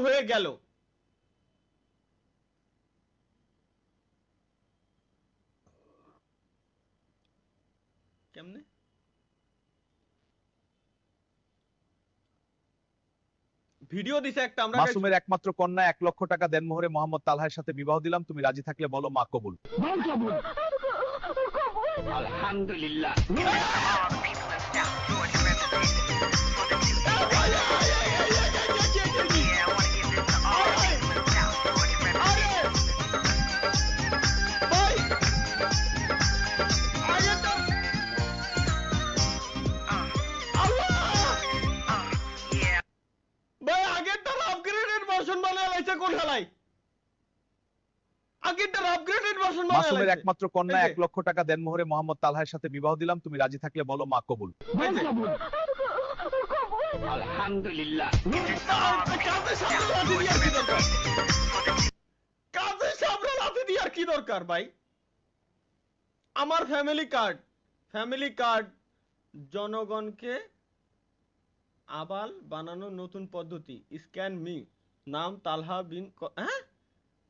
হয়ে গেল। কেমনে ভিডিও দিছে একটা, আমরা মাসুমের একমাত্র কন্যা 1 লক্ষ টাকা দেনমোহরে মোহাম্মদ তালহার সাথে বিবাহ দিলাম, তুমি রাজি থাকলে বলো মা কবুল। আলহামদুলিল্লাহ। ভাই আগেরটার আপগ্রেডেড ভার্সন বানায় লাইছে কোন হালাই, আগেরটার আপগ্রেডেড ভার্সন বানায় লাইছে। মাসুমের একমাত্র কন্যা 1 লক্ষ টাকা দেনমোহরে মোহাম্মদ তালহার সাথে বিবাহ দিলাম, তুমি রাজি থাকলে বলো মা কবুল। আলহামদুলিল্লাহ। কাজে সামনে লাথি দিয়ার কি দরকার ভাই? আমার ফ্যামিলি কার্ড জনগণকে আবাল বানানোর নতুন পদ্ধতি, স্ক্যান মি, নাম তালহা বিন হ্যাঁ,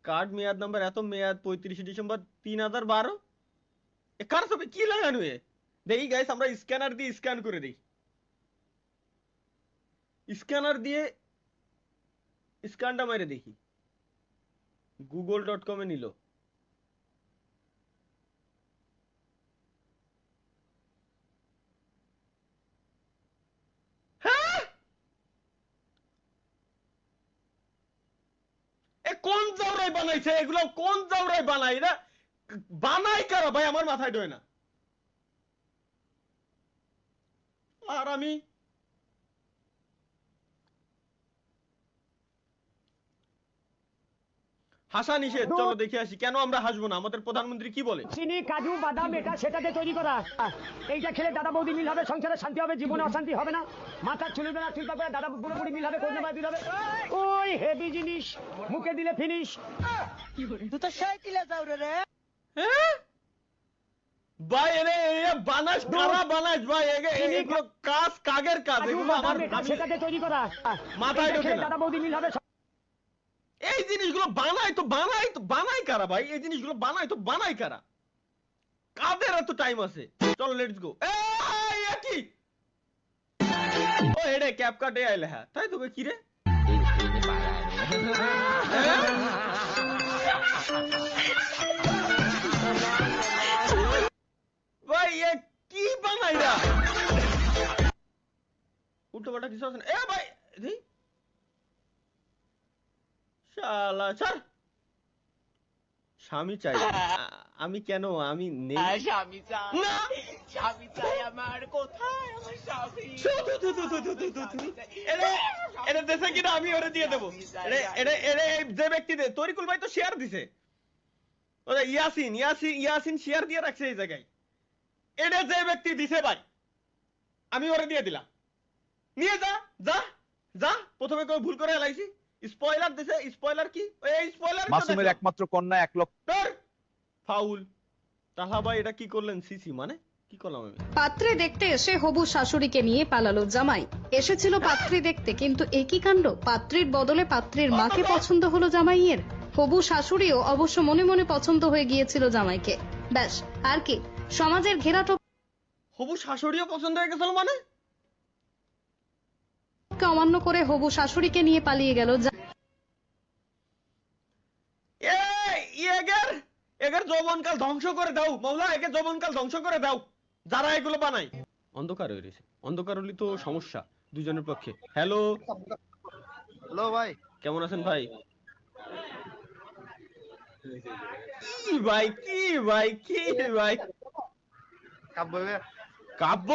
কার্ড মেয়াদ নাম্বার এত, মেয়াদ 35 ডিসেম্বর 3012। এ কার ছবি কি লাগানো এ? দেখি গাইস, আমরা স্ক্যানার দিয়ে স্ক্যান করে দিই, স্ক্যানার দিয়ে স্ক্যানটা মেরে দেখি। google.com এ নিল। হ্যাঁ, এ কোন জাউরাই বানাইছে এগুলো? কোন জাউরাই বানাই না? বানাই কারা ভাই? আমার মাথায় ঢোকে না। আর আমি হাসা নিষেধ, চলো দেখে আসি কেন আমরা হাসবো না। আমাদের প্রধানমন্ত্রী কি বলে? চিনি, কাজু, বাদাম, এটা সেটাতে তৈরি করা। এইটা খেলে দাদা বৌদি মিল হবে, সংসারে শান্তি হবে, জীবনে অশান্তি হবে না। মাথার চুল না চুল পাবে, দাদা বুড়ো বুড়ি মিল হবে, কন্যা দিল হবে। ওই হেভি জিনিস মুখে দিলে ফিনিশ। তুই তো সাইকেলে যাও রে। হ্যাঁ ভাই, এরে বানাস কারা বানাস ভাই? এগুলো কাজ কাগের কাজ, এগুলো আমার সেটাতে তৈরি করা। মাথায় ঢোকে না। দাদা বৌদি মিল হবে। এই জিনিসগুলো বানাই কারা ভাই? এই জিনিসগুলো বানাই কারা? কাদের এত টাইম আছে? চলো লেটস গো। এই কি ও এডে ক্যাপকাটে আইলে, হ্যাঁ তাই তো কি রে? ভাই এ কি বানাইরা? উল্টো পাল্টা কিছু আছে না? এ ভাই দেই শালা ছাড়। স্বামী চাই আমি কেন? আমি নেই স্বামী চাই, না। স্বামী চাই আমার, কোথায় আমার স্বামী? এটা দেশে কিনা আমি ওরে দিয়ে দেবো। যে ব্যক্তি তরিকুল ভাই তো শেয়ার দিছে, ওরা ইয়াসিন শেয়ার দিয়ে রাখছে এই জায়গায়। এটা যে ব্যক্তি দিছে ভাই, আমি ওরে দিয়ে দিলাম। নিয়ে যা যা যা। প্রথমে কেউ ভুল করে এলাইছি, স্পয়লার দিছে। স্পয়লার কি? এই স্পয়লার মাসুমের একমাত্র কন্যা 1 লক্ষ। ফাউল। তাহা ভাই এটা কি করলেন? সিসি মানে কি করলাম আমি? পাত্রে দেখতে এসে হবু শাশুড়িকে নিয়ে পালালো জামাই। এসেছিল পাত্রী দেখতে, কিন্তু একই কাণ্ড, পাত্রীর বদলে পাত্রীর মাকে পছন্দ হলো জামাইয়ের। হবু শাশুড়িও অবশ্য মনে মনে পছন্দ হয়ে গিয়েছিল জামাইকে। ব্যাস আর কি, সমাজের ঘেরাটোপ হবু শাশুড়িও পছন্দ হয়ে গেছিল মানে? অমান্য করে হবু শাশুড়িকে নিয়ে পালিয়ে গেল। এগের যৌবনকাল ধ্বংস করে দাও মাওলা, এগের যৌবনকাল ধ্বংস করে দাও যারা এগুলো বানায়। অন্ধকার হয়ে রয়েছে, অন্ধকার হলে তো সমস্যা দুজনের পক্ষে। হ্যালো হ্যালো ভাই, কেমন আছেন ভাই? কি ভাই কি ভাই কি ভাই? কাব্য কাব্য